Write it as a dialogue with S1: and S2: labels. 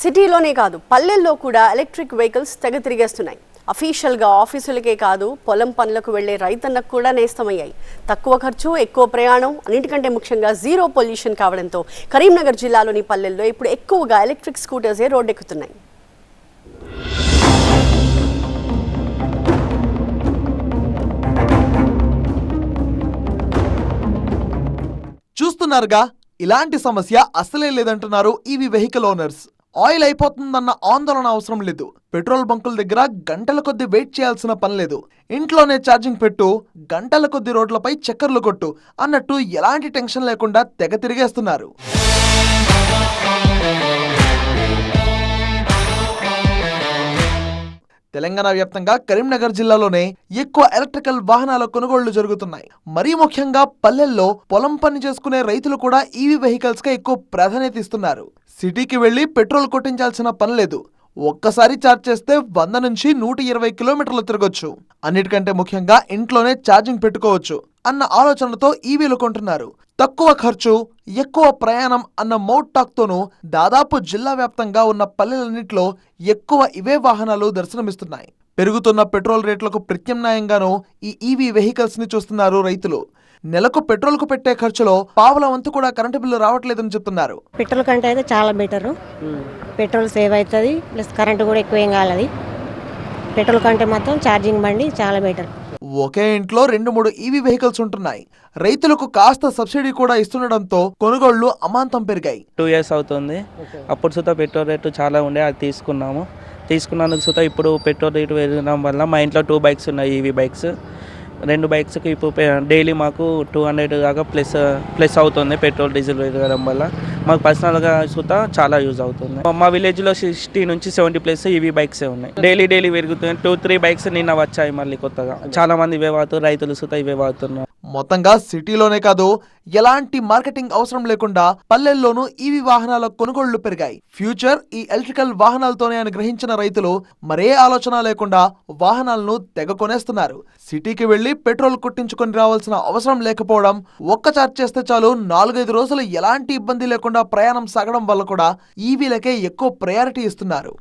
S1: సిటీలోనే కాదు పల్లెల్లో కూడా ఎలక్ట్రిక్ వెహికల్స్ తెగ తిరిగేస్తున్నాయి. అఫీషియల్గా ఆఫీసులకే కాదు పొలం పనులకు వెళ్లే రైతన్నకు కూడా నేస్తమయ్యాయి. తక్కువ ఖర్చు, ఎక్కువ ప్రయాణం, అన్నిటికంటే ముఖ్యంగా జీరో పొల్యూషన్ కావడంతో కరీంనగర్ జిల్లాలోని పల్లెల్లో ఇప్పుడు ఎక్కువగా ఎలక్ట్రిక్ స్కూటర్సే రోడ్డెక్కుతున్నాయి.
S2: చూస్తున్నారుగా, ఇలాంటి సమస్య అసలే లేదంటున్నారు ఈవీ వెహికల్ ఓనర్స్. ఆయిల్ అయిపోతుందన్న ఆందోళన అవసరం లేదు. పెట్రోల్ బంకుల దగ్గర గంటల కొద్ది వెయిట్ చేయాల్సిన పని లేదు. ఇంట్లోనే ఛార్జింగ్ పెట్టు, గంటల కొద్ది రోడ్లపై చక్కర్లు కొట్టు అన్నట్టు ఎలాంటి టెన్షన్ లేకుండా తెగ తిరిగేస్తున్నారు. తెలంగాణ వ్యాప్తంగా కరీంనగర్ జిల్లాలోనే ఎక్కువ ఎలక్ట్రికల్ వాహనాల కొనుగోళ్లు జరుగుతున్నాయి. మరీ ముఖ్యంగా పల్లెల్లో పొలం పని చేసుకునే రైతులు కూడా ఈవీ వెహికల్స్ కే ఎక్కువ ప్రాధాన్యత ఇస్తున్నారు. సిటీకి వెళ్లి పెట్రోల్ కొట్టించాల్సిన పని లేదు. ఒక్కసారి ఛార్జ్ చేస్తే 100 నుంచి 120 కిలోమీటర్లు తిరగొచ్చు. అన్నిటికంటే ముఖ్యంగా ఇంట్లోనే ఛార్జింగ్ పెట్టుకోవచ్చు అన్న ఆలోచనలతో ఈవీలు కొంటున్నారు. తక్కువ ఖర్చు, ఎక్కువ ప్రయాణం అన్న మౌట్ టాక్ తోనూ దాదాపు జిల్లా వ్యాప్తంగా ఉన్న పల్లెలన్నింటిలో ఎక్కువ ఇవే వాహనాలు దర్శనమిస్తున్నాయి. పెరుగుతున్న పెట్రోల్ రేట్లకు ప్రత్యామ్నాయంగానూ ఈ ఈవీ వెహికల్స్ ని చూస్తున్నారు రైతులు. నెలకు పెట్రోల్ కు పెట్టే ఖర్చులో పావుల వంతు కూడా కరెంటు బిల్లు రావట్లేదని చెప్తున్నారు.
S3: పెట్రోల్ కంటే అయితే చాలా బెటర్. పెట్రోల్ సేవ్ అవుతుంది, ప్లస్ కరెంటు కూడా ఎక్కువ ఏం కాలేదు. పెట్రోల్ కంటే మాత్రం ఛార్జింగ్ బండి చాలా బెటర్.
S2: ఒకే ఇంట్లో 2-3 ఈవీ వెహికల్స్ ఉంటున్నాయి. రైతులకు కాస్త సబ్సిడీ కూడా ఇస్తుండడంతో కొనుగోళ్లు అమాంతం పెరిగాయి.
S4: 2 years అవుతుంది. అప్పుడు సుతా పెట్రోల్ రేటు చాలా ఉండే, అది తీసుకున్నందుకు సుతా ఇప్పుడు పెట్రోల్ రేటు పెరగడం వల్ల మా ఇంట్లో 2 బైక్స్ ఉన్నాయి, ఈవీ బైక్స్. 2 బైక్స్కి ఇప్పుడు డైలీ మాకు 200 దాకా ప్లస్ అవుతుంది. పెట్రోల్ డీజిల్ పెరగడం వల్ల మాకు పర్సనల్గా సుతా చాలా యూజ్ అవుతుంది. మా విలేజ్లో 60 నుంచి 70 ప్లస్ ఈవీ బైక్సే ఉన్నాయి. డైలీ పెరుగుతున్నాయి. 2-3 బైక్స్ నిన్న వచ్చాయి మళ్ళీ కొత్తగా. చాలా మంది ఇవే వాడుతున్నారు, రైతులు సుతా ఇవే వాడుతున్నారు.
S2: మొత్తంగా సిటీలోనే కాదు, ఎలాంటి మార్కెటింగ్ అవసరం లేకుండా పల్లెల్లోనూ ఈవీ వాహనాల కొనుగోళ్లు పెరిగాయి. ఫ్యూచర్ ఈ ఎలక్ట్రికల్ వాహనాలతోనే అని గ్రహించిన రైతులు మరే ఆలోచన లేకుండా వాహనాలను తెగ కొనేస్తున్నారు. సిటీకి వెళ్లి పెట్రోల్ కొట్టించుకొని రావాల్సిన అవసరం లేకపోవడం, ఒక్క ఛార్జ్ చేస్తే చాలు 4-5 రోజులు ఎలాంటి ఇబ్బంది లేకుండా ప్రయాణం సాగడం వల్ల కూడా ఈవీలకే ఎక్కువ ప్రయారిటీ ఇస్తున్నారు.